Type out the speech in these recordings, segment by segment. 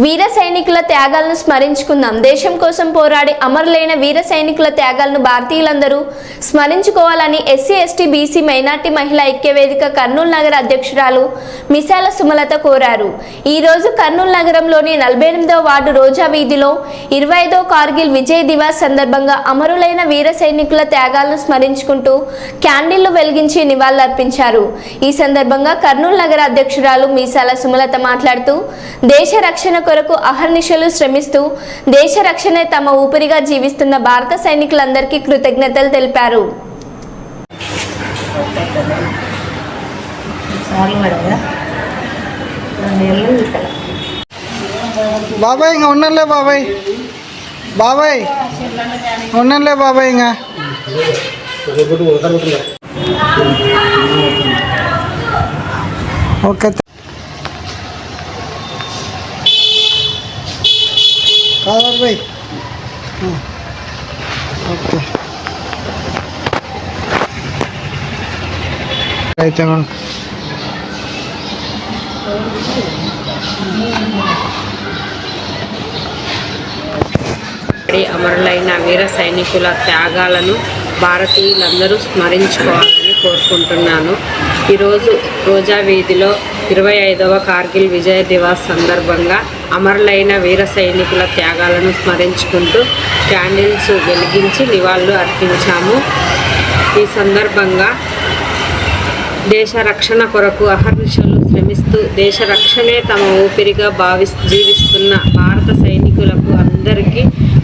వీర సైనికుల త్యాగాలను స్మరించుకుందాం. దేశం కోసం పోరాడి అమరులైన వీర సైనికుల త్యాగాలను భారతీయులందరూ స్మరించుకోవాలని ఎస్సీ ఎస్టీ బీసీ మైనార్టీ మహిళా ఐక్యవేదిక కర్నూలు నగర అధ్యక్షురాలు మిసాల సుమలత కోరారు. ఈ రోజు కర్నూలు నగరంలోని 48వ వార్డు రోజా వీధిలో 25వ కార్గిల్ విజయ్ దివాస్ సందర్భంగా అమరులైన వీర సైనికుల త్యాగాలను స్మరించుకుంటూ క్యాండిళ్లు వెలిగించి నివాళులర్పించారు. ఈ సందర్భంగా కర్నూలు నగర అధ్యక్షురాలు మిసాల సుమలత మాట్లాడుతూ దేశ రక్షణ కొరకు అహర్నిశలు శ్రమిస్తూ దేశ రక్షణ తమ ఊపిరిగా జీవిస్తున్న భారత సైనికులందరికీ కృతజ్ఞతలు తెలిపారు. బాబాయ్ ఇంకా ఉన్నలే బాబాయ్ ఉన్నలే బాబాయ్ ఇంకా ఓకే కాదు బాయ్ ఓకే అయితే అమరులైన వీర సైనికుల త్యాగాలను భారతీయులందరూ స్మరించుకోవాలని కోరుకుంటున్నాను. ఈరోజు రోజా వీధిలో 25వ కార్గిల్ విజయ్ దివాస్ సందర్భంగా అమరులైన వీర సైనికుల త్యాగాలను స్మరించుకుంటూ క్యాండిల్స్ వెలిగించి నివాళులు అర్పించాము. ఈ సందర్భంగా దేశ రక్షణ కొరకు అహర్నిశలు శ్రమిస్తూ దేశ రక్షణే తమ ఊపిరిగా జీవిస్తున్న భారత సైనికులకు అందరికీ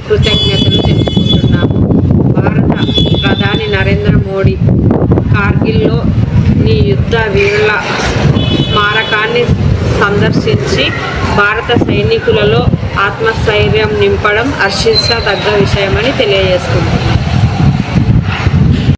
కృతజ్ఞతలు తెలుపుకుంటున్నాము. భారత ప్రధాని నరేంద్ర మోడీ కార్గిల్లో ఈ యుద్ధ వీరుల స్మారకాన్ని సందర్శించి భారత సైనికులలో ఆత్మస్థైర్యం నింపడం హర్షించదగ్గ విషయమని తెలియజేస్తుంది.